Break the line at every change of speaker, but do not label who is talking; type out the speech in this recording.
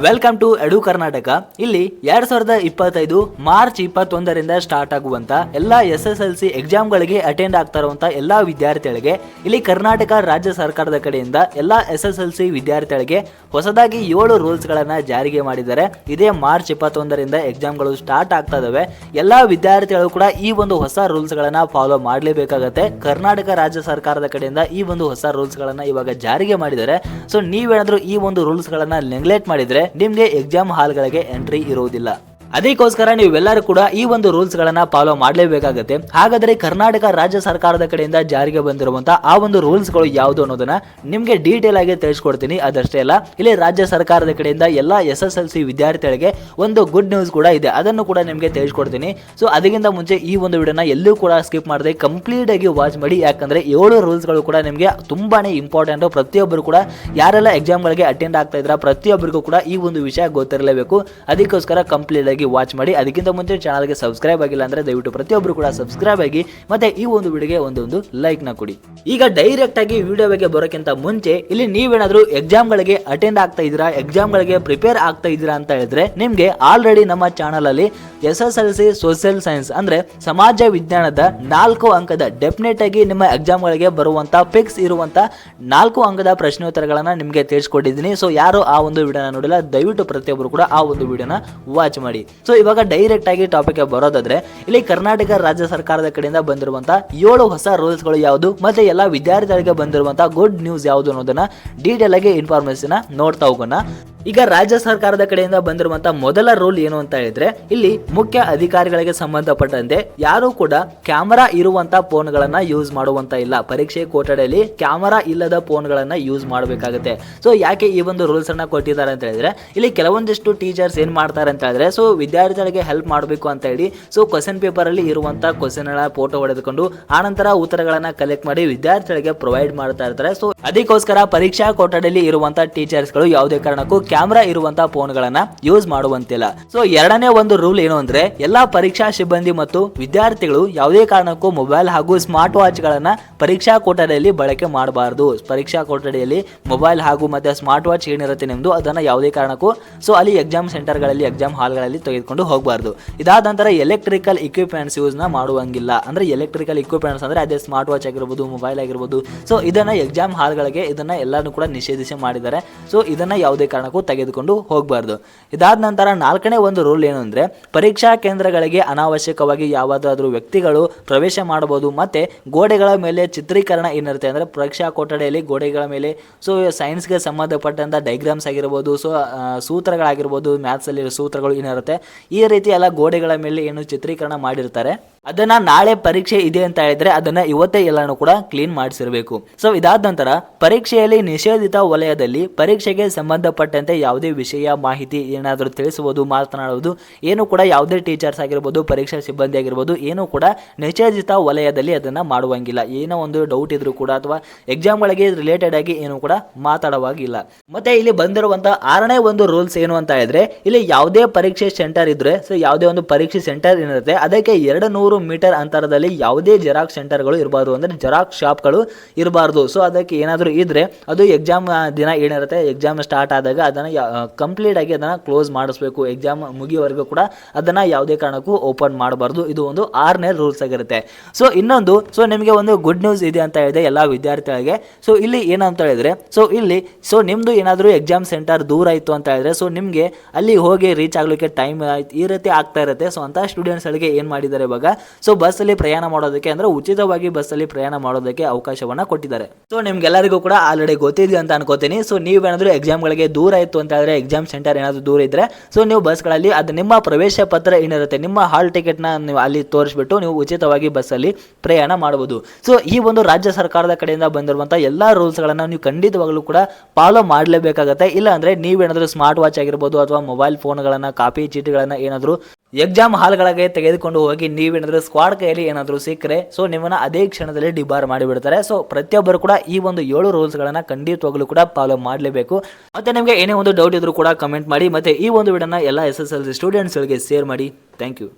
Welcome to ಎಡು ಕರ್ನಾಟಕ. ಇಲ್ಲಿ 2025 March 21ರಿಂದ start ಆಗುವಂತ ಎಲ್ಲಾ SSLC ಎಕ್ಸಾಮ್ಗಳಿಗೆ ಅಟೆಂಡ್ ಆಗ್ತಾ ಇರುವಂತ ಎಲ್ಲಾ ವಿದ್ಯಾರ್ಥಿಗಳಿಗೆ ಇಲ್ಲಿ ಕರ್ನಾಟಕ ರಾಜ್ಯ ಸರ್ಕಾರದ ಕಡೆಯಿಂದ ಎಲ್ಲಾ SSLC ವಿದ್ಯಾರ್ಥಿಗಳಿಗೆ ಹೊಸದಾಗಿ 7 ರೂಲ್ಸ್ ಗಳನ್ನ ಜಾರಿಗೆ ಮಾಡಿದ್ದಾರೆ. ಇದೇ ಮಾರ್ಚ್ 21ರಿಂದ ಎಕ್ಸಾಮ್ಗಳು ಸ್ಟಾರ್ಟ್ ಆಗ್ತಾ ಇದಾವೆ. ಎಲ್ಲಾ ವಿದ್ಯಾರ್ಥಿಗಳು ಕೂಡ ಈ ಒಂದು ಹೊಸ ರೂಲ್ಸ್ ಗಳನ್ನ ಫಾಲೋ ಮಾಡಲೇಬೇಕಾಗುತ್ತೆ. ಕರ್ನಾಟಕ ರಾಜ್ಯ ಸರ್ಕಾರದ ಕಡೆಯಿಂದ ಈ ಒಂದು ಹೊಸ ರೂಲ್ಸ್ ಗಳನ್ನ ಇವಾಗ ಜಾರಿಗೆ ಮಾಡಿದ್ದಾರೆ. ಸೊ ನೀವೇನಾದ್ರೂ ಈ ಒಂದು ರೂಲ್ಸ್ ಗಳನ್ನ ನೆಗ್ಲೆಕ್ಟ್ ಮಾಡಿದ್ರೆ ನಿಮ್ಗೆ ಎಕ್ಸಾಮ್ ಹಾಲ್ಗಳಿಗೆ ಎಂಟ್ರಿ ಇರುವುದಿಲ್ಲ. ಅದಕ್ಕೋಸ್ಕರ ನೀವೆಲ್ಲರೂ ಕೂಡ ಈ ಒಂದು ರೂಲ್ಸ್ ಗಳನ್ನ ಫಾಲೋ ಮಾಡಲೇಬೇಕಾಗುತ್ತೆ. ಹಾಗಾದ್ರೆ ಕರ್ನಾಟಕ ರಾಜ್ಯ ಸರ್ಕಾರದ ಕಡೆಯಿಂದ ಜಾರಿಗೆ ಬಂದಿರುವಂತಹ ಆ ಒಂದು ರೂಲ್ಸ್ ಗಳು ಯಾವುದು ಅನ್ನೋದನ್ನ ನಿಮ್ಗೆ ಡೀಟೇಲ್ ಆಗಿ ತಿಳಿಸ್ಕೊಡ್ತೀನಿ. ಅದಷ್ಟೇ ಅಲ್ಲ, ಇಲ್ಲಿ ರಾಜ್ಯ ಸರ್ಕಾರದ ಕಡೆಯಿಂದ ಎಲ್ಲಾ SSLC ವಿದ್ಯಾರ್ಥಿಗಳಿಗೆ ಒಂದು ಗುಡ್ ನ್ಯೂಸ್ ಕೂಡ ಇದೆ, ಅದನ್ನು ಕೂಡ ನಿಮ್ಗೆ ತಿಳಿಸ್ಕೊಡ್ತೀನಿ. ಸೊ ಅದಕ್ಕಿಂತ ಮುಂಚೆ ಈ ಒಂದು ವಿಡಿಯೋನ ಎಲ್ಲೂ ಕೂಡ ಸ್ಕಿಪ್ ಮಾಡದೆ ಕಂಪ್ಲೀಟ್ ಆಗಿ ವಾಚ್ ಮಾಡಿ. ಯಾಕಂದ್ರೆ 7 ರೂಲ್ಸ್ ಗಳು ಕೂಡ ನಿಮ್ಗೆ ತುಂಬಾನೇ ಇಂಪಾರ್ಟೆಂಟ್. ಪ್ರತಿಯೊಬ್ಬರು ಕೂಡ ಯಾರೆಲ್ಲ ಎಕ್ಸಾಮ್ ಗಳಿಗೆ ಅಟೆಂಡ್ ಆಗ್ತಾ ಇದ್ರ ಪ್ರತಿಯೊಬ್ಬರಿಗೂ ಕೂಡ ಈ ಒಂದು ವಿಷಯ ಗೊತ್ತಿರಲೇಬೇಕು. ಅದಕ್ಕೋಸ್ಕರ ಕಂಪ್ಲೀಟ್ ಆಗಿ ವಾಚ್ ಮಾಡಿ. ಅದಕ್ಕಿಂತ ಮುಂಚೆ ಚಾನಲ್ಗೆ ಸಬ್ಸ್ಕ್ರೈಬ್ ಆಗಿಲ್ಲ ಅಂದ್ರೆ ದಯವಿಟ್ಟು ಪ್ರತಿಯೊಬ್ಬರು ಕೂಡ ಸಬ್ಸ್ಕ್ರೈಬ್ ಆಗಿ ಮತ್ತೆ ಈ ಒಂದು ವಿಡಿಯೋಗೆ ಒಂದು ಲೈಕ್ ನ ಕೊಡಿ. ಈಗ ಡೈರೆಕ್ಟ್ ಆಗಿ ವಿಡಿಯೋಗೆ ಬರೋಕ್ಕಿಂತ ಮುಂಚೆ ಇಲ್ಲಿ ನೀವೇನಾದ್ರೂ ಎಕ್ಸಾಮ್ ಗಳಿಗೆ ಅಟೆಂಡ್ ಆಗ್ತಾ ಇದ್ದೀರಾ, ಎಕ್ಸಾಮ್ ಗಳಿಗೆ ಪ್ರಿಪೇರ್ ಆಗ್ತಾ ಇದ್ದೀರಾ ಅಂತ ಹೇಳಿದ್ರೆ ನಿಮ್ಗೆ ಆಲ್ರೆಡಿ ನಮ್ಮ ಚಾನಲ್ ಅಲ್ಲಿ SSLC ಸೋಷಿಯಲ್ ಸೈನ್ಸ್ ಅಂದ್ರೆ ಸಮಾಜ ವಿಜ್ಞಾನದ 4 ಅಂಕದ ಡೆಫಿನೆಟ್ ಆಗಿ ನಿಮ್ಮ ಎಕ್ಸಾಮ್ ಗಳಿಗೆ ಬರುವಂತ ಫಿಕ್ಸ್ ಇರುವಂತ 4 ಅಂಕದ ಪ್ರಶ್ನೋತ್ತರಗಳನ್ನ ನಿಮ್ಗೆ ತಿಳಿಸ್ಕೊಟ್ಟಿದ್ದೀನಿ. ಸೊ ಯಾರು ಆ ಒಂದು ವಿಡಿಯೋನ ನೋಡಿಲ್ಲ ದಯವಿಟ್ಟು ಪ್ರತಿಯೊಬ್ಬರು ಕೂಡ ಆ ಒಂದು ವಿಡಿಯೋನ ವಾಚ್ ಮಾಡಿ. ಸೊ ಇವಾಗ ಡೈರೆಕ್ಟ್ ಆಗಿ ಟಾಪಿಕ್ ಬರೋದಾದ್ರೆ ಇಲ್ಲಿ ಕರ್ನಾಟಕ ರಾಜ್ಯ ಸರ್ಕಾರದ ಕಡೆಯಿಂದ ಬಂದಿರುವಂತಹ 7 ಹೊಸ ರೂಲ್ಸ್ ಗಳು ಯಾವುದು ಮತ್ತೆ ಎಲ್ಲಾ ವಿದ್ಯಾರ್ಥಿಗಳಿಗೆ ಬಂದಿರುವಂತಹ ಗುಡ್ ನ್ಯೂಸ್ ಯಾವುದು ಅನ್ನೋದನ್ನ ಡೀಟೇಲ್ ಆಗಿ ಇನ್ಫಾರ್ಮೇಶನ್ ನೋಡ್ತಾ ಹೋಗೋಣ. ಈಗ ರಾಜ್ಯ ಸರ್ಕಾರದ ಕಡೆಯಿಂದ ಬಂದಿರುವಂತಹ ಮೊದಲ ರೂಲ್ ಏನು ಅಂತ ಹೇಳಿದ್ರೆ ಇಲ್ಲಿ ಮುಖ್ಯ ಅಧಿಕಾರಿಗಳಿಗೆ ಸಂಬಂಧಪಟ್ಟಂತೆ ಯಾರು ಕೂಡ ಕ್ಯಾಮರಾ ಇರುವಂತ ಫೋನ್ ಗಳನ್ನ ಯೂಸ್ ಮಾಡುವಂತ ಇಲ್ಲ. ಪರೀಕ್ಷೆ ಕೊಠಡಿಯಲ್ಲಿ ಕ್ಯಾಮರಾ ಇಲ್ಲದ ಫೋನ್ ಗಳನ್ನ ಯೂಸ್ ಮಾಡಬೇಕಾಗುತ್ತೆ. ಸೊ ಯಾಕೆ ಈ ಒಂದು ರೂಲ್ಸ್ ಅನ್ನ ಕೊಟ್ಟಿದ್ದಾರೆ ಅಂತ ಹೇಳಿದ್ರೆ ಇಲ್ಲಿ ಕೆಲವೊಂದಿಷ್ಟು ಟೀಚರ್ಸ್ ಏನ್ ಮಾಡ್ತಾರೆ ಅಂತ ಹೇಳಿದ್ರೆ ಸೊ ವಿದ್ಯಾರ್ಥಿಗಳಿಗೆ ಹೆಲ್ಪ್ ಮಾಡಬೇಕು ಅಂತ ಹೇಳಿ ಸೊ ಕ್ವಶನ್ ಪೇಪರ್ ಅಲ್ಲಿ ಇರುವಂತ ಕ್ವಶನ್ ಫೋಟೋ ಹೊಡೆದುಕೊಂಡು ಆನಂತರ ಉತ್ತರಗಳನ್ನ ಕಲೆಕ್ಟ್ ಮಾಡಿ ವಿದ್ಯಾರ್ಥಿಗಳಿಗೆ ಪ್ರೊವೈಡ್ ಮಾಡ್ತಾ ಇರ್ತಾರೆ. ಸೊ ಅದಕ್ಕೋಸ್ಕರ ಪರೀಕ್ಷಾ ಕೊಠಡಿಯಲ್ಲಿ ಇರುವಂತ ಟೀಚರ್ಸ್ ಗಳು ಯಾವುದೇ ಕಾರಣಕ್ಕೂ ಕ್ಯಾಮರಾ ಇರುವಂತಹ ಫೋನ್ ಗಳನ್ನ ಯೂಸ್ ಮಾಡುವಂತಿಲ್ಲ. ಸೊ ಎರಡನೇ ಒಂದು ರೂಲ್ ಏನು ಅಂದ್ರೆ ಎಲ್ಲಾ ಪರೀಕ್ಷಾ ಸಿಬ್ಬಂದಿ ಮತ್ತು ವಿದ್ಯಾರ್ಥಿಗಳು ಯಾವುದೇ ಕಾರಣಕ್ಕೂ ಮೊಬೈಲ್ ಹಾಗೂ ಸ್ಮಾರ್ಟ್ ವಾಚ್ ಗಳನ್ನ ಪರೀಕ್ಷಾ ಕೊಠಡಿಯಲ್ಲಿ ಬಳಕೆ ಮಾಡಬಾರದು. ಪರೀಕ್ಷಾ ಕೊಠಡಿಯಲ್ಲಿ ಮೊಬೈಲ್ ಹಾಗೂ ಮತ್ತೆ ಸ್ಮಾರ್ಟ್ ವಾಚ್ ಏನಿರುತ್ತೆ ನಿಮ್ದು ಅದನ್ನ ಯಾವುದೇ ಕಾರಣಕ್ಕೂ ಸೊ ಅಲ್ಲಿ ಎಕ್ಸಾಮ್ ಸೆಂಟರ್ ಗಳಲ್ಲಿ ಎಕ್ಸಾಮ್ ಹಾಲ್ ಗಳಲ್ಲಿ ತೆಗೆದುಕೊಂಡು ಹೋಗಬಾರ್ದು. ಇದಾದ ನಂತರ ಎಲೆಕ್ಟ್ರಿಕಲ್ ಇಕ್ವಿಪ್ಮೆಂಟ್ಸ್ ಯೂಸ್ ನ ಮಾಡುವಂಗಿಲ್ಲ. ಅಂದ್ರೆ ಎಲೆಕ್ಟ್ರಿಕಲ್ ಇಕ್ವಿಪ್ಮೆಂಟ್ಸ್ ಅಂದ್ರೆ ಅದೇ ಸ್ಮಾರ್ಟ್ ವಾಚ್ ಆಗಿರ್ಬೋದು, ಮೊಬೈಲ್ ಆಗಿರ್ಬೋದು. ಸೊ ಇದನ್ನ ಎಕ್ಸಾಮ್ ಹಾಲ್ ಗಳಿಗೆ ಇದನ್ನ ಎಲ್ಲಾನು ಕೂಡ ನಿಷೇಧಿಸಿ ಮಾಡಿದ್ದಾರೆ. ಸೊ ಇದನ್ನ ಯಾವುದೇ ಕಾರಣಕ್ಕೂ ತೆಗೆದುಕೊಂಡು ಹೋಗಬಾರ್ದು. ಇದಾದ ನಂತರ 4ನೇ ಒಂದು ರೂಲ್ ಏನು ಅಂದ್ರೆ ಪರೀಕ್ಷಾ ಕೇಂದ್ರಗಳಿಗೆ ಅನಾವಶ್ಯಕವಾಗಿ ಯಾವುದಾದ್ರೂ ವ್ಯಕ್ತಿಗಳು ಪ್ರವೇಶ ಮಾಡಬಹುದು. ಮತ್ತೆ ಗೋಡೆಗಳ ಮೇಲೆ ಚಿತ್ರೀಕರಣ ಏನಿರುತ್ತೆ ಅಂದ್ರೆ ಪರೀಕ್ಷಾ ಕೊಠಡಿಯಲ್ಲಿ ಗೋಡೆಗಳ ಮೇಲೆ ಸೊ ಸೈನ್ಸ್ಗೆ ಸಂಬಂಧಪಟ್ಟಂತ ಡೈಗ್ರಾಮ್ಸ್ ಆಗಿರ್ಬೋದು, ಸೊ ಸೂತ್ರಗಳಾಗಿರ್ಬೋದು, ಮ್ಯಾಥ್ಸ್ ಅಲ್ಲಿ ಸೂತ್ರಗಳು ಏನಿರುತ್ತೆ ಈ ರೀತಿ ಎಲ್ಲ ಗೋಡೆಗಳ ಮೇಲೆ ಏನು ಚಿತ್ರೀಕರಣ ಮಾಡಿರ್ತಾರೆ ಅದನ್ನ ನಾಳೆ ಪರೀಕ್ಷೆ ಇದೆ ಅಂತ ಹೇಳಿದ್ರೆ ಅದನ್ನ ಇವತ್ತೇ ಎಲ್ಲಾನು ಕೂಡ ಕ್ಲೀನ್ ಮಾಡಿಸಿರ್ಬೇಕು. ಸೊ ಇದಾದ ನಂತರ ಪರೀಕ್ಷೆಯಲ್ಲಿ ನಿಷೇಧಿತ ವಲಯದಲ್ಲಿ ಪರೀಕ್ಷೆಗೆ ಸಂಬಂಧಪಟ್ಟಂತೆ ಯಾವುದೇ ವಿಷಯ ಮಾಹಿತಿ ಏನಾದರೂ ತಿಳಿಸುವುದು, ಮಾತನಾಡುವುದು ಏನು ಕೂಡ ಯಾವುದೇ ಟೀಚರ್ಸ್ ಆಗಿರ್ಬೋದು, ಪರೀಕ್ಷಾ ಸಿಬ್ಬಂದಿ ಆಗಿರ್ಬೋದು ಏನು ಕೂಡ ನಿಷೇಧಿತ ವಲಯದಲ್ಲಿ ಅದನ್ನ ಮಾಡುವಂಗಿಲ್ಲ. ಏನೋ ಒಂದು ಡೌಟ್ ಇದ್ರು ಕೂಡ ಅಥವಾ ಎಕ್ಸಾಮ್ ಗಳಿಗೆ ರಿಲೇಟೆಡ್ ಆಗಿ ಏನು ಕೂಡ ಮಾತಾಡುವಾಗಿಲ್ಲ. ಮತ್ತೆ ಇಲ್ಲಿ ಬಂದಿರುವಂತಹ 6ನೇ ಒಂದು ರೂಲ್ಸ್ ಏನು ಅಂತ ಹೇಳಿದ್ರೆ ಇಲ್ಲಿ ಯಾವುದೇ ಪರೀಕ್ಷೆ ಸೆಂಟರ್ ಇದ್ರೆ ಸೊ ಯಾವುದೇ ಒಂದು ಪರೀಕ್ಷೆ ಸೆಂಟರ್ ಏನಿರುತ್ತೆ ಅದಕ್ಕೆ 200 ಮೀಟರ್ ಅಂತರದಲ್ಲಿ ಯಾವುದೇ ಜೆರಾಕ್ಸ್ ಸೆಂಟರ್ಗಳು ಇರಬಾರ್ದು, ಅಂದ್ರೆ ಜೆರಾಕ್ಸ್ ಶಾಪ್ಗಳು ಇರಬಾರ್ದು. ಸೊ ಅದಕ್ಕೆ ಏನಾದರೂ ಇದ್ರೆ ಅದು ಎಕ್ಸಾಮ್ ದಿನ ಏನಿರುತ್ತೆ ಎಕ್ಸಾಮ್ ಸ್ಟಾರ್ಟ್ ಆದಾಗ ಅದನ್ನ ಕಂಪ್ಲೀಟ್ ಆಗಿ ಅದನ್ನ ಕ್ಲೋಸ್ ಮಾಡಿಸ್ಬೇಕು. ಎಕ್ಸಾಮ್ ಮುಗಿಯುವವರೆಗೂ ಕೂಡ ಅದನ್ನ ಯಾವುದೇ ಕಾರಣಕ್ಕೂ ಓಪನ್ ಮಾಡಬಾರ್ದು. ಇದು ಒಂದು 6ನೇ ರೂಲ್ಸ್ ಆಗಿರುತ್ತೆ. ಸೊ ಇನ್ನೊಂದು ಸೊ ನಿಮಗೆ ಒಂದು ಗುಡ್ ನ್ಯೂಸ್ ಇದೆ ಅಂತ ಹೇಳಿದೆ ಎಲ್ಲಾ ವಿದ್ಯಾರ್ಥಿಗಳಿಗೆ. ಸೊ ಇಲ್ಲಿ ಏನಂತ ಹೇಳಿದ್ರೆ ಸೊ ಇಲ್ಲಿ ಸೊ ನಿಮ್ದು ಏನಾದರೂ ಎಕ್ಸಾಮ್ ಸೆಂಟರ್ ದೂರ ಇತ್ತು ಅಂತ ಹೇಳಿದ್ರೆ ಸೊ ನಿಮ್ಗೆ ಅಲ್ಲಿ ಹೋಗಿ ರೀಚ್ ಆಗ್ಲಿಕ್ಕೆ ಟೈಮ್ ಈ ರೀತಿ ಆಗ್ತಾ ಇರುತ್ತೆ. ಸೊ ಅಂತ ಸ್ಟೂಡೆಂಟ್ಸ್ ಗಳಿಗೆ ಏನ್ ಮಾಡಿದ್ದಾರೆ ಇವಾಗ ಸೊ ಬಸ್ ಅಲ್ಲಿ ಪ್ರಯಾಣ ಮಾಡೋದಕ್ಕೆ ಅಂದ್ರೆ ಉಚಿತವಾಗಿ ಬಸ್ ಅಲ್ಲಿ ಪ್ರಯಾಣ ಮಾಡೋದಕ್ಕೆ ಅವಕಾಶವನ್ನ ಕೊಟ್ಟಿದ್ದಾರೆ. ಸೊ ನಿಮ್ಗೆಲ್ಲರಿಗೂ ಕೂಡ ಆಲ್ರೆಡಿ ಗೊತ್ತಿದೆ ಅಂತ ಅನ್ಕೋತೀನಿ. ಸೊ ನೀವೇನಾದ್ರೂ ಎಕ್ಸಾಮ್ ಗಳಿಗೆ ದೂರ ಇತ್ತು ಅಂತ ಹೇಳಿದ್ರೆ ಎಕ್ಸಾಮ್ ಸೆಂಟರ್ ಏನಾದ್ರು ದೂರ ಇದ್ರೆ ಸೊ ನೀವು ಬಸ್ ಗಳಲ್ಲಿ ಅದು ನಿಮ್ಮ ಪ್ರವೇಶ ಪತ್ರ ಏನಿರುತ್ತೆ ನಿಮ್ಮ ಹಾಲ್ ಟಿಕೆಟ್ ನ ನೀವು ಅಲ್ಲಿ ತೋರಿಸ್ಬಿಟ್ಟು ನೀವು ಉಚಿತವಾಗಿ ಬಸ್ ಅಲ್ಲಿ ಪ್ರಯಾಣ ಮಾಡಬಹುದು. ಸೊ ಈ ಒಂದು ರಾಜ್ಯ ಸರ್ಕಾರದ ಕಡೆಯಿಂದ ಬಂದಿರುವಂತಹ ಎಲ್ಲಾ ರೂಲ್ಸ್ ಗಳನ್ನ ನೀವು ಖಂಡಿತವಾಗ್ಲೂ ಕೂಡ ಫಾಲೋ ಮಾಡಲೇಬೇಕಾಗತ್ತೆ. ಇಲ್ಲ ಅಂದ್ರೆ ನೀವೇನಾದ್ರೂ ಸ್ಮಾರ್ಟ್ ವಾಚ್ ಆಗಿರ್ಬೋದು ಅಥವಾ ಮೊಬೈಲ್ ಫೋನ್ ಗಳನ್ನ ಕಾಪಿ ಚೀಟಿಗಳನ್ನ ಏನಾದ್ರು ಎಕ್ಸಾಮ್ ಹಾಲ್ಗಳಿಗೆ ತೆಗೆದುಕೊಂಡು ಹೋಗಿ ನೀವೇನಾದ್ರೂ ಸ್ಕ್ವಾಡ್ ಕೈಯಲ್ಲಿ ಏನಾದರೂ ಸಿಕ್ಕರೆ ಸೊ ನಿಮ್ಮನ್ನ ಅದೇ ಕ್ಷಣದಲ್ಲಿ ಡಿಬಾರ್ ಮಾಡಿಬಿಡ್ತಾರೆ. ಸೊ ಪ್ರತಿಯೊಬ್ಬರು ಕೂಡ ಈ ಒಂದು 7 ರೂಲ್ಸ್ ಗಳನ್ನ ಖಂಡಿತವಾಗ್ಲೂ ಕೂಡ ಫಾಲೋ ಮಾಡಲೇಬೇಕು. ಮತ್ತೆ ನಿಮಗೆ ಏನೇ ಒಂದು ಡೌಟ್ ಇದ್ರೂ ಕೂಡ ಕಮೆಂಟ್ ಮಾಡಿ. ಮತ್ತೆ ಈ ಒಂದು ವಿಡಿಯೋನ ಎಲ್ಲ SSLC ಸ್ಟೂಡೆಂಟ್ಸ್ ಗಳಿಗೆ ಶೇರ್ ಮಾಡಿ. Thank you.